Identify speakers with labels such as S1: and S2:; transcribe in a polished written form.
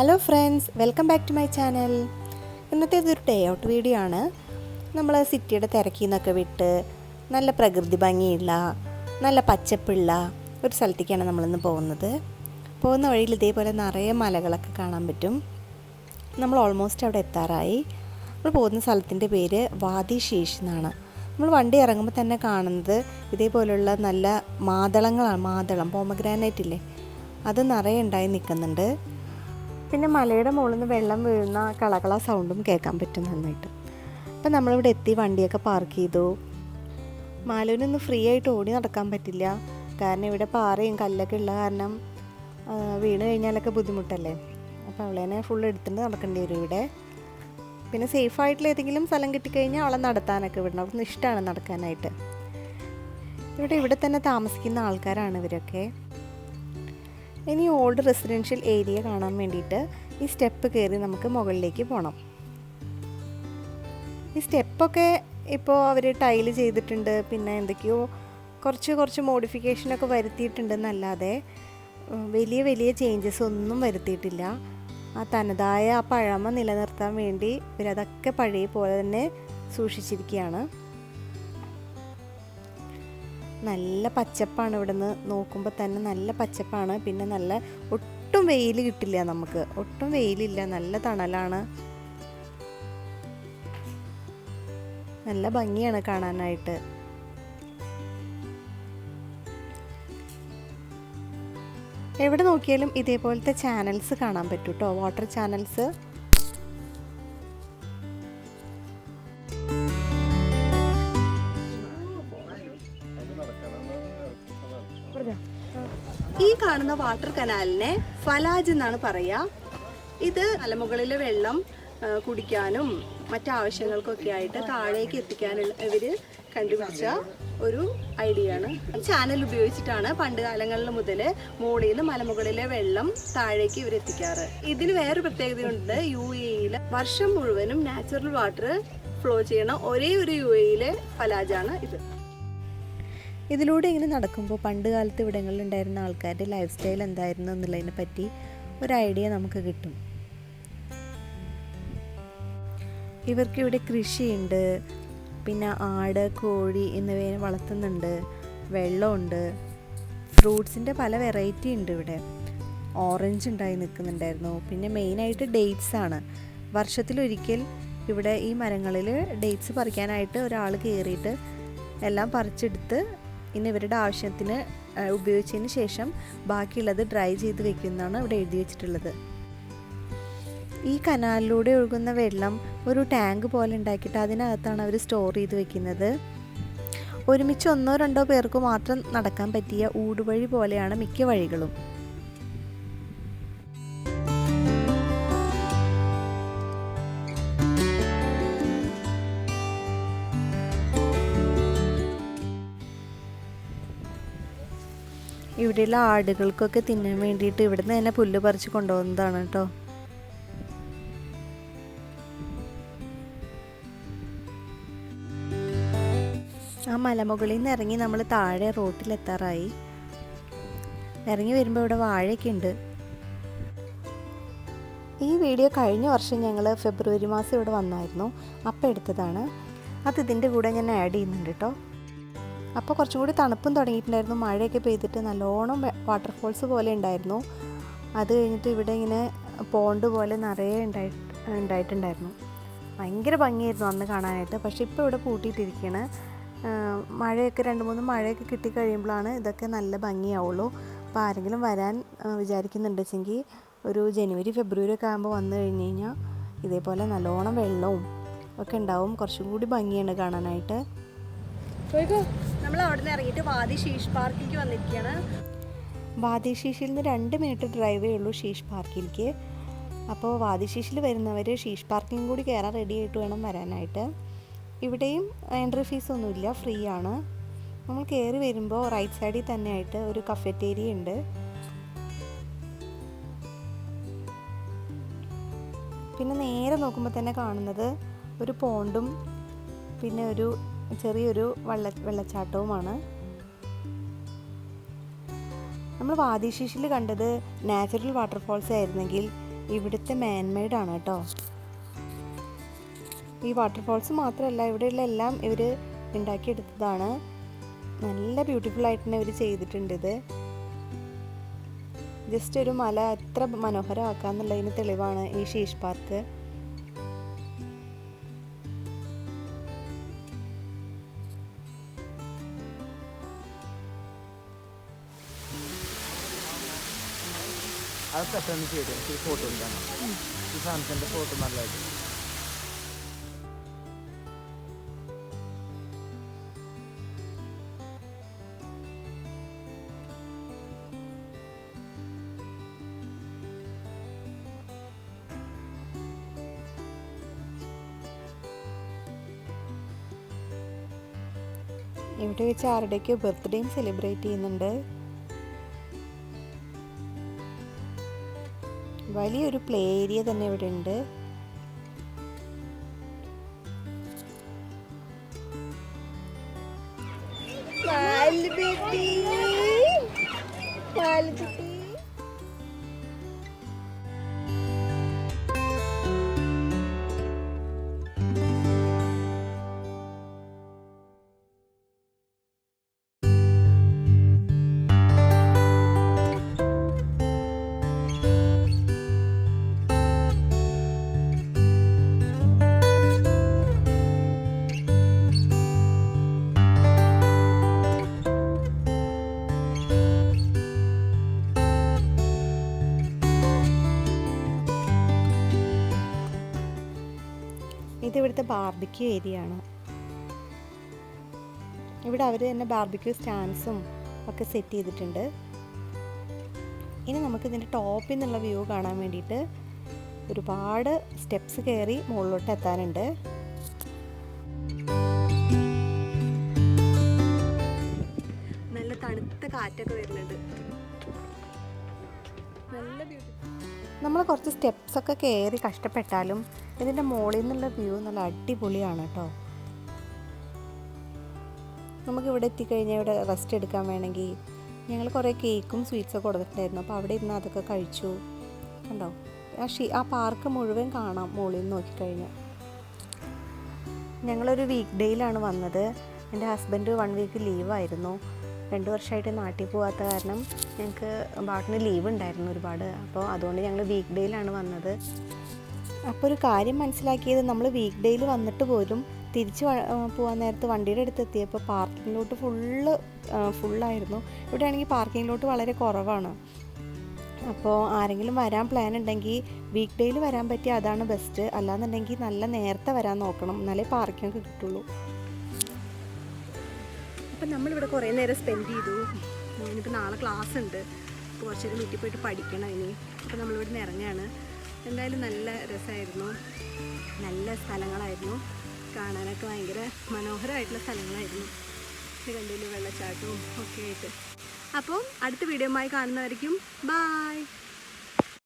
S1: Hello friends, welcome back to my channel. ഇന്നത്തേതൊരു day out video ആണ്. നമ്മൾ സിറ്റിയുടെ തിരക്കിൽ നിന്നൊക്കെ വിട്ട് നല്ല പ്രകൃതി ഭംഗിയുള്ള നല്ല പച്ചപ്പുള്ള ഒരു സ്ഥലത്തേക്കാണ് നമ്മളിന്ന് പോകുന്നത്. പോകുന്ന വഴിയിൽ ഇതേപോലെ നിറയെ മലകളൊക്കെ കാണാൻ പറ്റും. നമ്മൾ ഓൾമോസ്റ്റ് അവിടെ എത്താറായി. നമ്മൾ പോകുന്ന സ്ഥലത്തിൻ്റെ പേര് വാദി ശീഷ് എന്നാണ്. നമ്മൾ വണ്ടി ഇറങ്ങുമ്പോൾ തന്നെ കാണുന്നത് ഇതേപോലുള്ള നല്ല മാതളങ്ങളാണ്. മാതളം പോമഗ്രാനൈറ്റ് ഇല്ലേ, അത് നിറയെ ഉണ്ടായി നിൽക്കുന്നുണ്ട്. പിന്നെ മലയുടെ മുകളിൽ നിന്ന് വെള്ളം വീഴുന്ന കളകള സൗണ്ടും കേൾക്കാൻ പറ്റും നന്നായിട്ട്. അപ്പം നമ്മളിവിടെ എത്തി വണ്ടിയൊക്കെ പാർക്ക് ചെയ്തു. മാലുവിനൊന്ന് ഫ്രീ ആയിട്ട് ഓടി നടക്കാൻ പറ്റില്ല, കാരണം ഇവിടെ പാറയും കല്ലൊക്കെ ഉള്ള കാരണം വീണ് കഴിഞ്ഞാലൊക്കെ ബുദ്ധിമുട്ടല്ലേ. അപ്പോൾ അവളേനെ ഫുൾ എടുത്തിട്ട് നടക്കേണ്ടി വരും ഇവിടെ. പിന്നെ സേഫായിട്ടുള്ള ഏതെങ്കിലും സ്ഥലം കിട്ടിക്കഴിഞ്ഞാൽ അവളെ നടത്താനൊക്കെ വിടണം. അവൾക്ക് ഇഷ്ടമാണ് നടക്കാനായിട്ട്. ഇവിടെ തന്നെ താമസിക്കുന്ന ആൾക്കാരാണ് ഇവരൊക്കെ. ഇനി ഓൾഡ് റെസിഡൻഷ്യൽ ഏരിയ കാണാൻ വേണ്ടിയിട്ട് ഈ സ്റ്റെപ്പ് കയറി നമുക്ക് മുകളിലേക്ക് പോകണം. ഈ സ്റ്റെപ്പൊക്കെ ഇപ്പോൾ അവർ ടൈല് ചെയ്തിട്ടുണ്ട്, പിന്നെ എന്തൊക്കെയോ കുറച്ച് മോഡിഫിക്കേഷനൊക്കെ വരുത്തിയിട്ടുണ്ടെന്നല്ലാതെ വലിയ വലിയ ചേഞ്ചസ് ഒന്നും വരുത്തിയിട്ടില്ല. ആ തനതായ ആ പഴമ നിലനിർത്താൻ വേണ്ടി ഇവരതൊക്കെ പഴയ പോലെ തന്നെ സൂക്ഷിച്ചിരിക്കുകയാണ്. നല്ല പച്ചപ്പാണ്. ഇവിടെ നിന്ന് നോക്കുമ്പോൾ തന്നെ നല്ല പച്ചപ്പാണ്. പിന്നെ നല്ല ഒട്ടും വെയിൽ കിട്ടില്ല, നമുക്ക് ഒട്ടും വെയിലില്ല, നല്ല തണലാണ്. നല്ല ഭംഗിയാണ് കാണാനായിട്ട്. എവിടെ നോക്കിയാലും ഇതേപോലത്തെ ചാനൽസ് കാണാൻ പറ്റും കേട്ടോ, വാട്ടർ ചാനൽസ്. ഈ കാണുന്ന വാട്ടർ കനാലിനെ ഫലാജ് എന്നാണ് പറയുക. ഇത് മലമുകളിലെ വെള്ളം കുടിക്കാനും മറ്റാവശ്യങ്ങൾക്കൊക്കെ ആയിട്ട് താഴേക്ക് എത്തിക്കാനുള്ള ഇവർ കണ്ടുപിടിച്ച ഒരു ഐഡിയ ആണ്. ചാനൽ ഉപയോഗിച്ചിട്ടാണ് പണ്ട് കാലങ്ങളിൽ മുതൽ മുകളിൽ നിന്ന് മലമുകളിലെ വെള്ളം താഴേക്ക് ഇവർ എത്തിക്കാറ്. ഇതിന് വേറൊരു പ്രത്യേകതയുണ്ട്. UAE വർഷം മുഴുവനും നാച്ചുറൽ വാട്ടർ ഫ്ലോ ചെയ്യണ ഒരേ ഒരു UAE ഫലാജാണ് ഇത്. ഇതിലൂടെ ഇങ്ങനെ നടക്കുമ്പോൾ പണ്ട് കാലത്ത് ഇവിടങ്ങളിൽ ഉണ്ടായിരുന്ന ആൾക്കാരുടെ ലൈഫ് സ്റ്റൈൽ എന്തായിരുന്നു എന്നുള്ളതിനെ പറ്റി ഒരു ഐഡിയ നമുക്ക് കിട്ടും. ഇവർക്കിവിടെ കൃഷിയുണ്ട്, പിന്നെ ആട്, കോഴി എന്നിവയെ വളർത്തുന്നുണ്ട്, വെള്ളമുണ്ട്, ഫ്രൂട്ട്സിൻ്റെ പല വെറൈറ്റി ഉണ്ട് ഇവിടെ. ഓറഞ്ച് ഉണ്ടായി നിൽക്കുന്നുണ്ടായിരുന്നു. പിന്നെ മെയിനായിട്ട് ഡേറ്റ്സ് ആണ്. വർഷത്തിലൊരിക്കൽ ഇവിടെ ഈ മരങ്ങളിൽ ഡേറ്റ്സ് പറിക്കാനായിട്ട് ഒരാൾ കയറിയിട്ട് എല്ലാം പറിച്ചെടുത്ത് ഇനി ഇവരുടെ ആവശ്യത്തിന് ഉപയോഗിച്ചതിന് ശേഷം ബാക്കിയുള്ളത് ഡ്രൈ ചെയ്ത് വെക്കുന്നതാണ് ഇവിടെ എഴുതി വെച്ചിട്ടുള്ളത്. ഈ കനാലിലൂടെ ഒഴുകുന്ന വെള്ളം ഒരു ടാങ്ക് പോലെ ഉണ്ടാക്കിയിട്ട് അതിനകത്താണ് അവർ സ്റ്റോർ ചെയ്ത് വെക്കുന്നത്. ഒരുമിച്ച് 1-2 പേർക്ക് മാത്രം നടക്കാൻ പറ്റിയ ഊടുവഴി പോലെയാണ് മിക്ക വഴികളും. ഇവിടെയുള്ള ആടുകൾക്കൊക്കെ തിന്നാൻ വേണ്ടിയിട്ട് ഇവിടുന്ന് തന്നെ പുല്ല് പറിച്ച് കൊണ്ടുപോകുന്നതാണ് കേട്ടോ. ആ മലമുകളിൽ നിന്ന് ഇറങ്ങി നമ്മൾ താഴെ റോട്ടിലെത്താറായി. ഇറങ്ങി വരുമ്പോൾ ഇവിടെ വാഴയൊക്കെ ഉണ്ട്. ഈ വീഡിയോ കഴിഞ്ഞ വർഷം ഞങ്ങൾ ഫെബ്രുവരി മാസം ഇവിടെ വന്നായിരുന്നു, അപ്പം എടുത്തതാണ്. അത് ഇതിൻ്റെ കൂടെ ഞാൻ ആഡ് ചെയ്യുന്നുണ്ട് കേട്ടോ. അപ്പോൾ കുറച്ചും കൂടി തണുപ്പും തുടങ്ങിയിട്ടുണ്ടായിരുന്നു. മഴയൊക്കെ പെയ്തിട്ട് നല്ലോണം വാട്ടർഫോൾസ് പോലെ ഉണ്ടായിരുന്നു. അത് കഴിഞ്ഞിട്ട് ഇവിടെ ഇങ്ങനെ പോണ്ട് പോലെ നിറയെ ഉണ്ടായിട്ടുണ്ടായിരുന്നു. ഭയങ്കര ഭംഗിയായിരുന്നു അന്ന് കാണാനായിട്ട്. പക്ഷേ ഇപ്പോൾ ഇവിടെ പൂട്ടിയിട്ടിരിക്കുകയാണ്. മഴയൊക്കെ 2-3 മഴയൊക്കെ കിട്ടിക്കഴിയുമ്പോഴാണ് ഇതൊക്കെ നല്ല ഭംഗിയാവുള്ളൂ. അപ്പോൾ ആരെങ്കിലും വരാൻ വിചാരിക്കുന്നുണ്ടെങ്കിൽ ഒരു ജനുവരി ഫെബ്രുവരി ഒക്കെ ആകുമ്പോൾ വന്നു കഴിഞ്ഞ് കഴിഞ്ഞാൽ ഇതേപോലെ നല്ലോണം വെള്ളവും ഒക്കെ ഉണ്ടാവും. കുറച്ചും കൂടി ഭംഗിയാണ് കാണാനായിട്ട്. നമ്മൾ അവിടെ നിന്ന് ഇറങ്ങിയിട്ട് വാദി ശീഷ് പാർക്കിലേക്ക് വന്നിരിക്കുകയാണ്. വാദി ശീഷിൽ നിന്ന് 2 മിനിറ്റ് ഡ്രൈവേ ഉള്ളൂ ശീഷ് പാർക്കിലേക്ക്. അപ്പോൾ വാദി ശീഷിൽ വരുന്നവർ ശീഷ് പാർക്കിലും കൂടി കയറാൻ റെഡി ആയിട്ട് വേണം വരാനായിട്ട്. ഇവിടെയും എൻട്രി ഫീസ് ഒന്നുമില്ല, ഫ്രീ ആണ്. നമ്മൾ കയറി വരുമ്പോൾ റൈറ്റ് സൈഡിൽ തന്നെ ആയിട്ട് ഒരു കഫറ്റേരിയ ഉണ്ട്. പിന്നെ നേരെ നോക്കുമ്പോൾ തന്നെ കാണുന്നത് ഒരു പോണ്ടും പിന്നെ ഒരു ചെറിയൊരു വെള്ളച്ചാട്ടവുമാണ്. നമ്മൾ വാദി ശീഷിൽ കണ്ടത് നാച്ചുറൽ വാട്ടർഫോൾസ് ആയിരുന്നെങ്കിൽ ഇവിടുത്തെ മാൻമെയ്ഡാണ് കേട്ടോ. ഈ വാട്ടർഫോൾസ് മാത്രമല്ല, ഇവിടെയുള്ള എല്ലാം ഇവർ ഉണ്ടാക്കിയെടുത്തതാണ്. നല്ല ബ്യൂട്ടിഫുൾ ആയിട്ട് തന്നെ ഇവർ ചെയ്തിട്ടുണ്ട്. ഇത് ജസ്റ്റ് ഒരു മല എത്ര മനോഹരമാക്കാന്നുള്ളതിന് തെളിവാണ് ഈ ശീഷ് പാർക്ക്.
S2: അത് പെട്ടെന്ന് ചെയ്തു ഫോട്ടോ എടുക്കണം. ഈ സാധനത്തിൻ്റെ ഫോട്ടോ നല്ലതായിട്ട്.
S1: ഇവിടെ വെച്ച് ആരുടെയൊക്കെ ബർത്ത്ഡേയും സെലിബ്രേറ്റ് ചെയ്യുന്നുണ്ട്. വലിയൊരു പ്ലേ ഏരിയ തന്നെ ഇവിടെ ഉണ്ട്. ഇത് ഇവിടുത്തെ ബാർബിക്യൂ ഏരിയ ആണ്. ഇവിടെ അവർ തന്നെ ബാർബിക്യൂ സ്റ്റാൻഡ്സും ഒക്കെ സെറ്റ് ചെയ്തിട്ടുണ്ട്. ഇനി നമുക്ക് ഇതിൻ്റെ ടോപ്പിൽ നിന്നുള്ള വ്യൂ കാണാൻ വേണ്ടിയിട്ട് ഒരുപാട് സ്റ്റെപ്സ് കയറി മുകളിലോട്ട് എത്താനുണ്ട്. നല്ല തണുത്ത കാറ്റൊക്കെ വരുന്നുണ്ട്. നല്ല ബ്യൂട്ടിഫുൾ. നമ്മൾ കുറച്ച് സ്റ്റെപ്സൊക്കെ കയറി കഷ്ടപ്പെട്ടാലും ഇതിൻ്റെ മുകളിൽ നിന്നുള്ള വ്യൂ നല്ല അടിപൊളിയാണ് കേട്ടോ. നമുക്കിവിടെ എത്തിക്കഴിഞ്ഞാൽ ഇവിടെ റെസ്റ്റ് എടുക്കാൻ വേണമെങ്കിൽ ഞങ്ങൾ കുറേ കേക്കും സ്വീറ്റ്സൊക്കെ കൊടുത്തിട്ടുണ്ടായിരുന്നു. അപ്പോൾ അവിടെ ഇരുന്ന് അതൊക്കെ കഴിച്ചു. കണ്ടോ, ആ പാർക്ക് മുഴുവൻ കാണാം മുകളിൽ നിന്ന് നോക്കിക്കഴിഞ്ഞാൽ. ഞങ്ങളൊരു വീക്ക് ഡേയിലാണ് വന്നത്. എൻ്റെ ഹസ്ബൻഡ് 1 വീക്ക് ലീവായിരുന്നു. 2 വർഷമായിട്ട് നാട്ടിൽ പോകാത്ത കാരണം ഞങ്ങൾക്ക് ബാട്ടിന് ലീവ് ഉണ്ടായിരുന്നു ഒരുപാട്. അപ്പോൾ അതുകൊണ്ട് ഞങ്ങൾ വീക്ക് ഡേയിലാണ് വന്നത്. അപ്പോൾ ഒരു കാര്യം മനസ്സിലാക്കിയത്, നമ്മൾ വീക്ക് ഡേയിൽ വന്നിട്ട് പോലും തിരിച്ച് പോകാൻ നേരത്ത് വണ്ടിയുടെ അടുത്ത് എത്തിയപ്പോൾ പാർക്കിങ്ങിലോട്ട് ഫുള്ളായിരുന്നു. ഇവിടെ ആണെങ്കിൽ പാർക്കിങ്ങിലോട്ട് വളരെ കുറവാണ്. അപ്പോൾ ആരെങ്കിലും വരാൻ പ്ലാൻ ഉണ്ടെങ്കിൽ വീക്ക് ഡേയിൽ വരാൻ പറ്റിയ അതാണ് ബെസ്റ്റ്. അല്ലാന്നുണ്ടെങ്കിൽ നല്ല നേരത്തെ വരാൻ നോക്കണം, എന്നാലേ പാർക്കിങ്ങൊക്കെ കിട്ടുള്ളൂ. അപ്പം നമ്മളിവിടെ കുറേ നേരം സ്പെൻഡ് ചെയ്തു. ഇനിയിപ്പോൾ നാളെ ക്ലാസ് ഉണ്ട്. അപ്പോൾ കുറച്ച് നേരം വീട്ടിൽ പോയിട്ട് പഠിക്കണം ഇനി. അപ്പോൾ നമ്മളിവിടെ നിന്ന് ഇറങ്ങുകയാണ്. എന്തായാലും നല്ല രസമായിരുന്നു. നല്ല സ്ഥലങ്ങളായിരുന്നു, കാണാനൊക്കെ ഭയങ്കര മനോഹരമായിട്ടുള്ള സ്ഥലങ്ങളായിരുന്നു. കണ്ടില്ല വെള്ളച്ചാട്ടവും ഒക്കെ ആയിട്ട്. അപ്പം അടുത്ത വീഡിയോയുമായി കാണുന്നതായിരിക്കും. ബായ്.